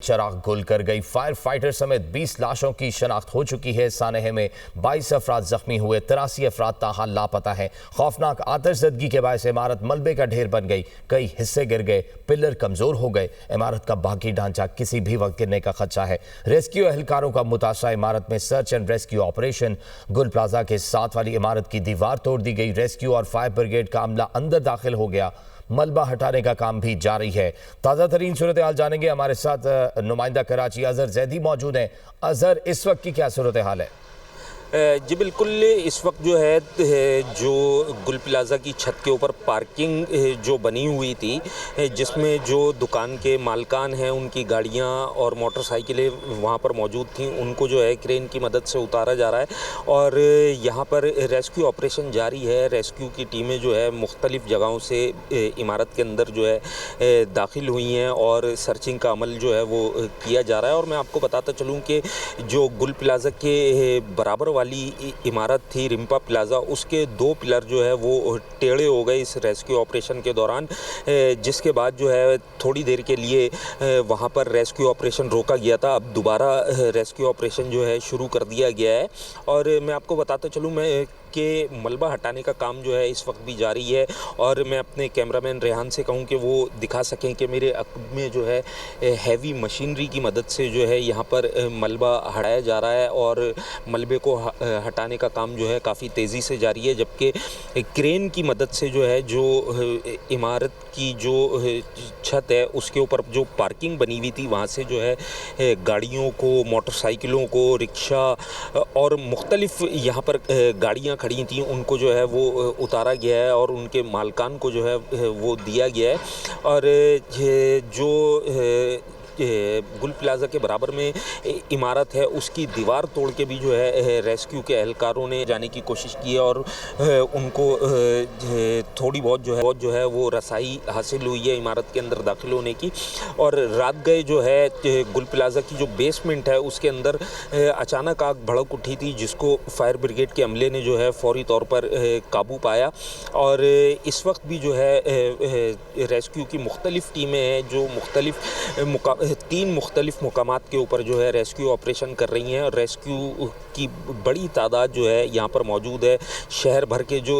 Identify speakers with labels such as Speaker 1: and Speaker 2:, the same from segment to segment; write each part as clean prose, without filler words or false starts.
Speaker 1: चराग गुल कर गई। फायर फाइटर समेत 20 लाशों की शनाख्त हो चुकी है। सानहे में 22 अफराद जख्मी हुए, 83 अफराद ताहाल लापता हैं। खौफनाक आतिशज़दगी के बायस इमारत मलबे का ढेर बन गई, कई हिस्से गिर गए, पिलर कमजोर हो गए। इमारत का बाकी ढांचा किसी भी वक्त गिरने का खदशा है। रेस्क्यू एहलकारों का मुतासरा इमारत में सर्च एंड रेस्क्यू ऑपरेशन। गुल प्लाजा के साथ वाली इमारत की दीवार तोड़ दी गई। रेस्क्यू और फायर ब्रिगेड का अमला अंदर दाखिल हो गया। मलबा हटाने का काम भी जारी है। ताज़ा तरीन सूरत हाल जानेंगे। हमारे साथ नुमाइंदा कराची अजहर जैदी मौजूद हैं। अजहर, इस वक्त की क्या सूरत हाल है?
Speaker 2: जी बिल्कुल, इस वक्त जो है जो गुल प्लाज़ा की छत के ऊपर पार्किंग जो बनी हुई थी, जिसमें जो दुकान के मालकान हैं उनकी गाड़ियां और मोटरसाइकिलें वहां पर मौजूद थीं, उनको जो है क्रेन की मदद से उतारा जा रहा है और यहां पर रेस्क्यू ऑपरेशन जारी है। रेस्क्यू की टीमें जो है मुख्तलिफ़ जगहों से इमारत के अंदर जो है दाखिल हुई हैं और सर्चिंग का अमल जो है वो किया जा रहा है। और मैं आपको बताता चलूँ कि जो गुल प्लाज़ा के बराबर वाली इमारत थी रिम्पा प्लाजा, उसके 2 पिलर जो है वो टेढ़े हो गए इस रेस्क्यू ऑपरेशन के दौरान, जिसके बाद जो है थोड़ी देर के लिए वहाँ पर रेस्क्यू ऑपरेशन रोका गया था। अब दोबारा रेस्क्यू ऑपरेशन जो है शुरू कर दिया गया है। और मैं आपको बताता चलूँ कि मलबा हटाने का काम जो है इस वक्त भी जारी है और मैं अपने कैमरामैन रेहान से कहूं कि वो दिखा सकें कि मेरे अक़ब में जो है हैवी मशीनरी की मदद से जो है यहाँ पर मलबा हटाया जा रहा है और मलबे को हटाने का काम जो है काफ़ी तेज़ी से जारी है। जबकि क्रेन की मदद से जो है जो इमारत की जो छत है उसके ऊपर जो पार्किंग बनी हुई थी वहाँ से जो है गाड़ियों को, मोटरसाइकिलों को, रिक्शा और मुख्तलिफ़ यहाँ पर गाड़ियाँ खड़ी थी उनको जो है वो उतारा गया है और उनके मालकान को जो है वो दिया गया है। और जो गुल प्लाज़ा के बराबर में इमारत है उसकी दीवार तोड़ के भी जो है रेस्क्यू के एहलकारों ने जाने की कोशिश की है और उनको थोड़ी बहुत जो है वो रसाई हासिल हुई है इमारत के अंदर दाखिल होने की। और रात गए जो है गुल प्लाज़ा की जो बेसमेंट है उसके अंदर अचानक आग भड़क उठी थी, जिसको फायर ब्रिगेड के अमले ने जो है फौरी तौर पर काबू पाया। और इस वक्त भी जो है रेस्क्यू की मुख्तलिफ़ टीमें हैं जो मुख्तलिफ़ 3 मुख्तलिफ़ मुकामात के ऊपर जो है रेस्क्यू ऑपरेशन कर रही हैं। और रेस्क्यू की बड़ी तादाद जो है यहाँ पर मौजूद है। शहर भर के जो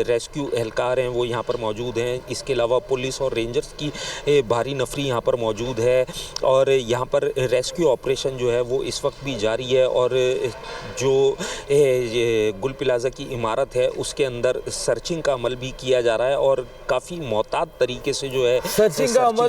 Speaker 2: रेस्क्यू एहलकार हैं वो यहाँ पर मौजूद हैं। इसके अलावा पुलिस और रेंजर्स की भारी नफरी यहाँ पर मौजूद है और यहाँ पर रेस्क्यू ऑपरेशन जो है वो इस वक्त भी जारी है। और जो गुल प्लाज़ा की इमारत है उसके अंदर सर्चिंग का अमल भी किया जा रहा है और काफ़ी मोहतात तरीके से जो है
Speaker 1: सर्चिंग का अमल